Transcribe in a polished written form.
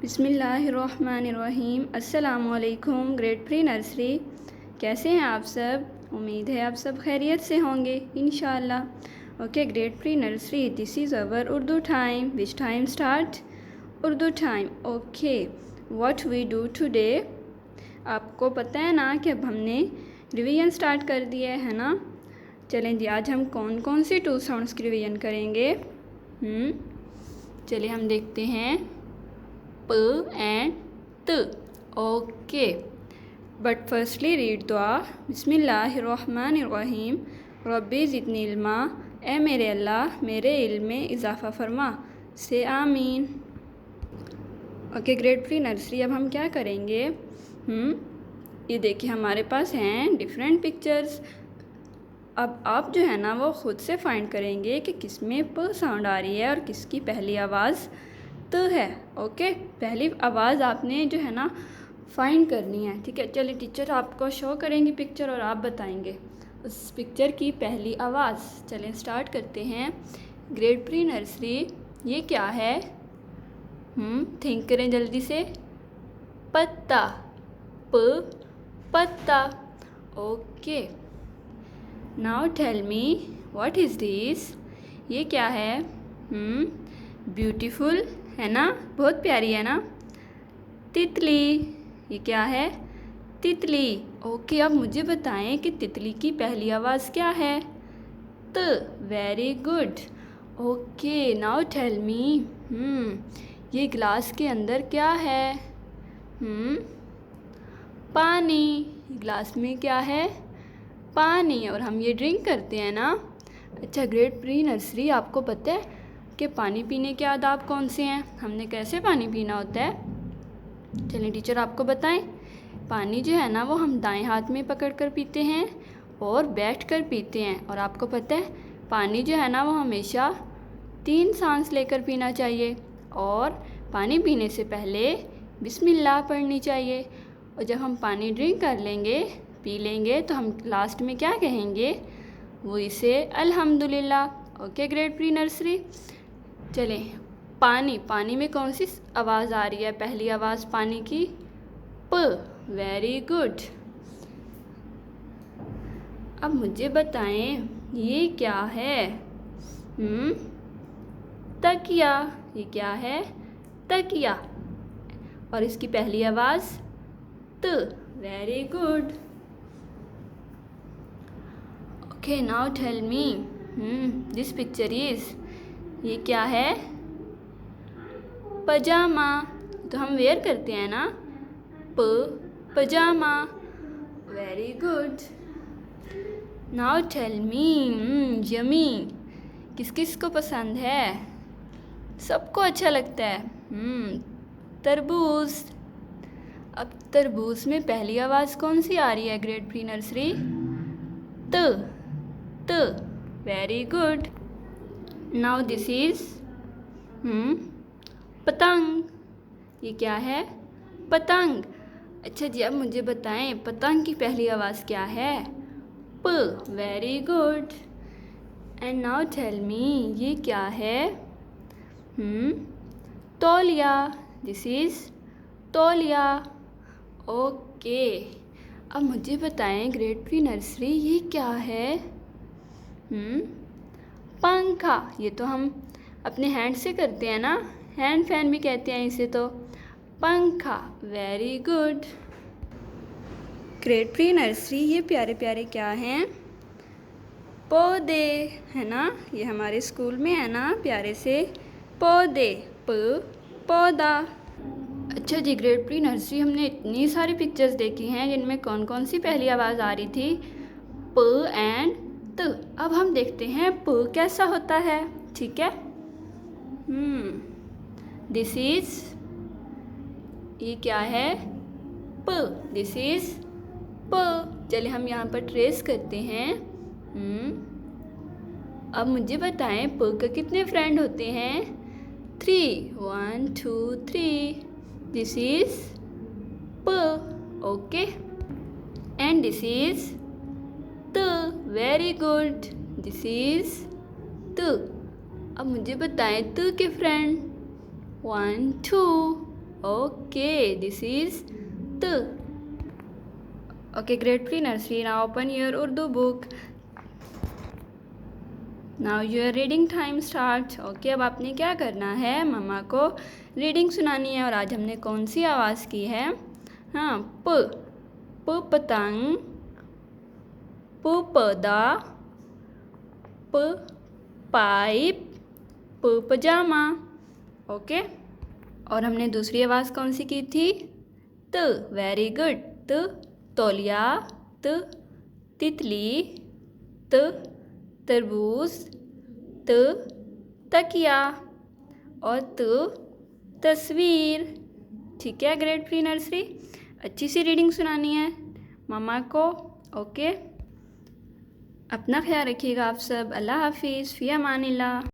बिस्मिल्लाहिर्रहमानिर्रहीम। अस्सलामुअलैकुम grade pre nursery. कैसे हैं आप सब? उम्मीद है आप सब खैरियत से होंगे इंशाअल्लाह। Okay grade pre nursery, this is our Urdu time. Which time start? Urdu time. Okay, what we do today. आपको पता है ना कि अब हमने रिवीजन स्टार्ट कर दिया है ना। चलें जी, आज हम कौन कौन से टू साउंड्स की रिवीजन करेंगे। चलिए हम देखते हैं। प एंड त। ओके, बट फर्स्टली रीड दुआ। बिस्मिल्लाहिर्रहमानिर्रहीम। रब्बी ज़िदनी इल्मा। ए मेरे अल्लाह मेरे इल्म में इजाफ़ा फरमा। से आमीन। ओके ग्रेड प्री नर्सरी, अब हम क्या करेंगे। ये देखिए हमारे पास हैं डिफरेंट पिक्चर्स। अब आप जो है ना वो ख़ुद से फाइंड करेंगे कि किस में प साउंड आ रही है और किसकी पहली आवाज़ त है। ओके, पहली आवाज़ आपने जो है ना फाइंड करनी है, ठीक है। चलिए टीचर आपको शो करेंगी पिक्चर और आप बताएंगे उस पिक्चर की पहली आवाज़। चलें स्टार्ट करते हैं। ग्रेड प्री नर्सरी, ये क्या है? थिंक करें जल्दी से। पत्ता। प पत्ता। Okay, now tell me what is this. ये क्या है? ब्यूटीफुल है ना, बहुत प्यारी है ना। तितली। ये क्या है? तितली। ओके, अब मुझे बताएं कि तितली की पहली आवाज़ क्या है? त। Very good. Okay, now tell me ये ग्लास के अंदर क्या है? पानी। ग्लास में क्या है? पानी। और हम ये ड्रिंक करते हैं ना। अच्छा ग्रेड प्री नर्सरी, आपको पता है कि पानी पीने के आदाब कौन से हैं? हमने कैसे पानी पीना होता है? चलिए टीचर आपको बताएं। पानी जो है ना वो हम दाएं हाथ में पकड़ कर पीते हैं और बैठ कर पीते हैं। और आपको पता है पानी जो है ना वो हमेशा 3 सांस लेकर पीना चाहिए। और पानी पीने से पहले बिस्मिल्लाह पढ़नी चाहिए। और जब हम पानी ड्रिंक कर लेंगे, पी लेंगे, तो हम लास्ट में क्या कहेंगे? वो इसे अल्हम्दुलिल्लाह। ओके ग्रेड प्री नर्सरी, चलें। पानी, पानी में कौन सी आवाज़ आ रही है? पहली आवाज़ पानी की प। Very good. अब मुझे बताएं ये क्या है? तकिया। ये क्या है? तकिया। और इसकी पहली आवाज़ त। Very good. Okay, now tell me this picture is. ये क्या है? पजामा। तो हम वेयर करते हैं ना, पजामा। Very good. Now tell me yummy. किस किस को पसंद है? सबको अच्छा लगता है। तरबूज। अब तरबूज में पहली आवाज़ कौन सी आ रही है ग्रेड प्री नर्सरी? त। Very good. Now this is पतंग। ये क्या है? पतंग। अच्छा जी, अब मुझे बताएं पतंग की पहली आवाज़ क्या है? प। Very good. And now tell me ये क्या है? तौलिया। दिस इज़ तौलिया। ओके, अब मुझे बताएं ग्रेड प्री नर्सरी ये क्या है? पंखा। ये तो हम अपने हैंड से करते हैं ना, हैंड फैन भी कहते हैं इसे तो। पंखा। Very good. Grade pre nursery, ये प्यारे प्यारे क्या हैं? पौधे है ना। ये हमारे स्कूल में है ना, प्यारे से पौधे। पौधा। अच्छा जी ग्रेड प्री नर्सरी, हमने इतनी सारी पिक्चर्स देखी हैं जिनमें कौन कौन सी पहली आवाज़ आ रही थी? प एंड त। अब हम देखते हैं प कैसा होता है, ठीक है। This is. ये क्या है? प। दिस इज़ प। चलिए हम यहाँ पर ट्रेस करते हैं। अब मुझे बताएं प के कितने फ्रेंड होते हैं? 3। 1 2 3। दिस इज़ प। ओके, एंड दिस इज़ त। Very good. दिस इज़ त। अब मुझे बताएं त के फ्रेंड। 1 2। ओके, दिस इज त। Okay, grade pre nursery, now open your Urdu book. Now your reading time start. Okay, अब आपने क्या करना है, मम्मा को रीडिंग सुनानी है। और आज हमने कौन सी आवाज़ की है? हाँ, प पतंग, प पौधा, प पाइप, प पजामा। ओके, और हमने दूसरी आवाज़ कौन सी की थी? त। Very good. त तौलिया, त तितली, त तरबूज, त तकिया, और त तस्वीर। ठीक है ग्रेड प्री नर्सरी, अच्छी सी रीडिंग सुनानी है मम्मा को। ओके, अपना ख्याल रखिएगा आप सब। अल्लाह हाफिज़, फ़ी अमानिल्लाह।